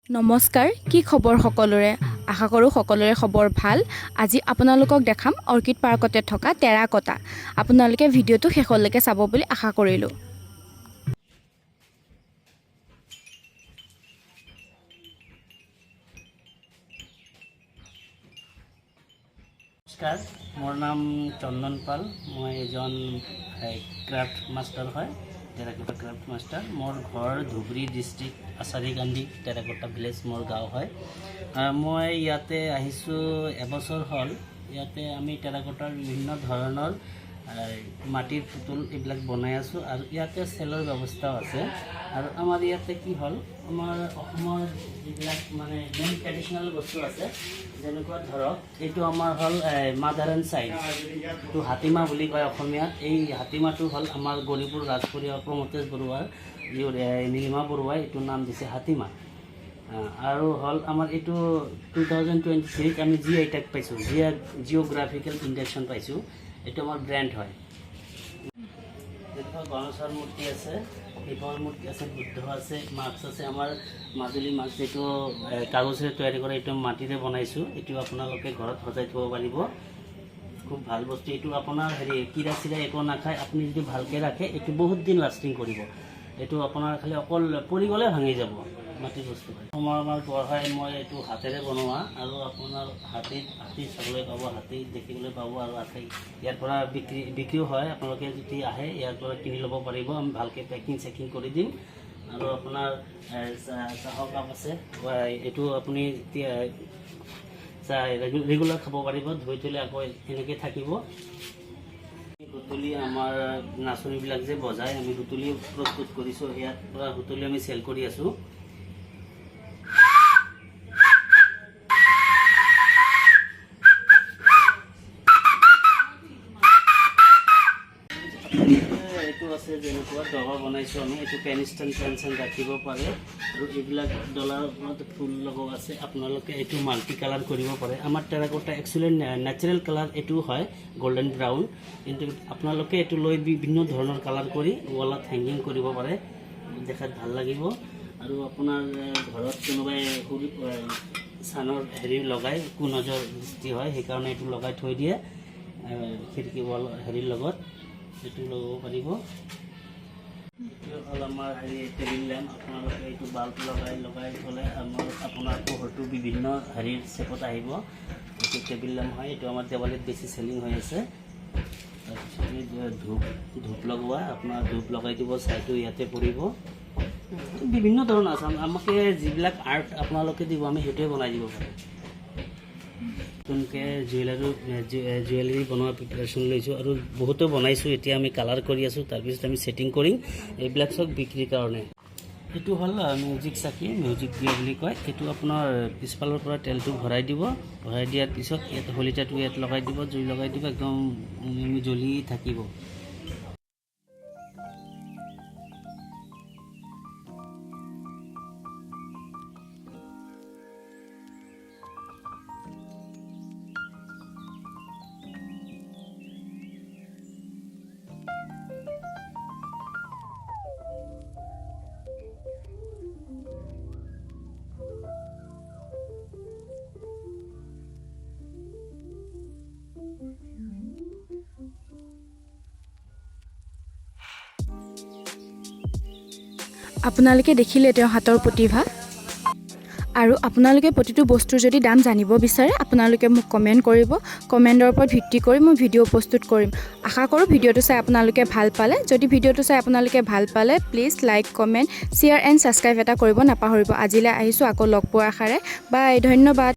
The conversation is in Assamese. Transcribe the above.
নমস্কাৰ, কি খবৰ সকলোৰে? আশা কৰোঁ সকলোৰে খবৰ ভাল। আজি আপোনালোকক দেখাম অৰ্কিড পাৰ্কতে থকা টেৰাকটা। আপোনালোকে ভিডিঅ'টো শেষলৈকে চাব বুলি আশা কৰিলোঁ। নমস্কাৰ, মোৰ নাম চন্দন পাল। মই এজন ক্ৰাফ্ট মাষ্টাৰ হয়, টেৰাকোটা ক্ৰাফ্ট মাষ্টাৰ। মোৰ ঘৰ ধুবুৰী ডিষ্ট্ৰিক্ট আচাৰীকান্দি, টেৰাকোটা ভিলেজ মোৰ গাঁও হয়। মই ইয়াতে আহিছোঁ এবছৰ হ'ল। ইয়াতে আমি টেৰাকোটাৰ বিভিন্ন ধৰণৰ মাটিৰ পুতুল এইবিলাক বনাই আছোঁ আৰু ইয়াতে চেলৰ ব্যৱস্থাও আছে। আৰু আমাৰ ইয়াতে কি হ'ল, আমাৰ অসমৰ যিবিলাক মানে মেইন ট্ৰেডিশ্যনেল বস্তু আছে, যেনেকুৱা ধৰক এইটো আমাৰ হ'ল মাদাৰ এণ্ড চাইল্ড, এইটো হাতীমাহ বুলি কয় অসমীয়াত। এই হাতীমাহটো হ'ল আমাৰ গৌৰীপুৰ ৰাজপৰীয়া প্ৰমোতেশ বৰুৱাৰ নীলিমা বৰুৱাই এইটো নাম দিছে হাতীমাহ। আৰু হ'ল আমাৰ এইটো 2023 আমি GI টেগ পাইছোঁ, জিঅ'গ্ৰাফিকেল ইণ্ডেক্সন পাইছোঁ। এইটো আমাৰ ব্ৰেণ্ড হয়। গণেশৰ মূৰ্তি আছে, শিৱৰ মূৰ্তি আছে, বুদ্ধ আছে, মাস্ক আছে। আমাৰ মাজুলী মাস্ক এইটো কাগজেৰে তৈয়াৰী কৰে, এইটো মাটিৰে বনাইছোঁ। এইটো আপোনালোকে ঘৰত সজাই থ'ব পাৰিব, খুব ভাল বস্তু। এইটো আপোনাৰ কিৰা চিৰা একো নাখায়। আপুনি যদি ভালকৈ ৰাখে এইটো বহুত দিন লাষ্টিং কৰিব। এইটো আপোনাৰ খালি অকল পৰি গ'লে ভাঙি যাব, মাটিৰ বস্তু হয়। আমাৰ গঢ়াই মই এইটো হাতেৰে বনোৱা, আৰু আপোনাৰ হাতী চাবলৈ পাব, হাতী দেখিবলৈ পাব। আৰু ইয়াৰ পৰা বিক্ৰীও হয়। আপোনালোকে যদি আহে ইয়াৰ পৰা কিনি ল'ব পাৰিব। আমি ভালকৈ পেকিং কৰি দিম। আৰু আপোনাৰ চাহৰ কাপ আছে, এইটো আপুনি ৰেগুলাৰ খাব পাৰিব, ধুই থ'লে আকৌ এনেকৈ থাকিব। সুতুলি আমাৰ নাচনীবিলাক যে বজায়, আমি সুতুলি প্ৰস্তুত কৰিছোঁ। ইয়াত পৰা সুতুলি আমি চেল কৰি আছোঁ। এইটো আছে যেনেকুৱা ডবা বনাইছোঁ আমি, এইটো পেন ৰাখিব পাৰে। আৰু এইবিলাক ডলাৰ ওপৰত ফুল লগোৱা আছে। আপোনালোকে এইটো মাল্টি কালাৰ কৰিব পাৰে। আমাৰ টেৰাকোটা একচুৱেলি নেচাৰেল কালাৰ এইটো হয়, গল্ডেন ব্ৰাউন। কিন্তু আপোনালোকে এইটো লৈ বিভিন্ন ধৰণৰ কালাৰ কৰি ৱালত হেংগিং কৰিব পাৰে, দেখাত ভাল লাগিব। আৰু আপোনাৰ ঘৰত কোনোবাই চানৰ লগাই কুনজৰ সৃষ্টি হয়, সেইকাৰণে এইটো লগাই থৈ দিয়ে খিৰিকী ৱাল লগত। এইটো ল'ব পাৰিব। এইটো হ'ল আমাৰ টেবিল লেম্প। আপোনালোকে এইটো বাল্ব লগাই থ'লে আপোনাৰ পোহৰটো বিভিন্ন শ্বেপত আহিব। এইটো টেবিল লেম্প হয়। এইটো আমাৰ দেৱালীত বেছি চেলিং হৈ আছে। তাৰপিছত ধূপ লগোৱা, আপোনাৰ ধূপ লগাই দিব, ছাইটো ইয়াতে পৰিব। বিভিন্ন ধৰণৰ আছে। আমাকে যিবিলাক আৰ্ট আপোনালোকে দিব, আমি সেইটোৱে বনাই দিব পাৰোঁ। নতুনকৈ জুৱেলাৰী বনোৱাৰ প্ৰিপাৰেশ্যন লৈছোঁ, আৰু বহুতো বনাইছোঁ। এতিয়া আমি কালাৰ কৰি আছোঁ, তাৰপিছত আমি ছেটিং কৰিম এইবিলাক চব বিক্ৰীৰ কাৰণে। এইটো হ'ল মিউজিক চাকি, মিউজিক দিয়া বুলি কয়। এইটো আপোনাৰ পিছফালৰ পৰা তেলটো ভৰাই দিব, ভৰাই দিয়াৰ পিছত ইয়াত শলিতাটো ইয়াত লগাই দিব, জুই লগাই দিব, একদম জ্বলি থাকিব। আপোনালোকে দেখিলে তেওঁৰ হাতৰ প্ৰতিভা। আৰু আপোনালোকে প্ৰতিটো বস্তুৰ যদি দাম জানিব বিচাৰে, আপোনালোকে মোক কমেণ্ট কৰিব। কমেণ্টৰ ওপৰত ভিত্তি কৰি মই ভিডিঅ' প্ৰস্তুত কৰিম। আশা কৰোঁ ভিডিঅ'টো চাই আপোনালোকে ভাল পালে। যদি ভিডিঅ'টো চাই আপোনালোকে ভাল পালে, please like, comment, share and subscribe এটা কৰিব নাপাহৰিব। আজিলৈ আহিছোঁ, আকৌ লগ পোৱাৰ আশাৰে। বাই, ধন্যবাদ।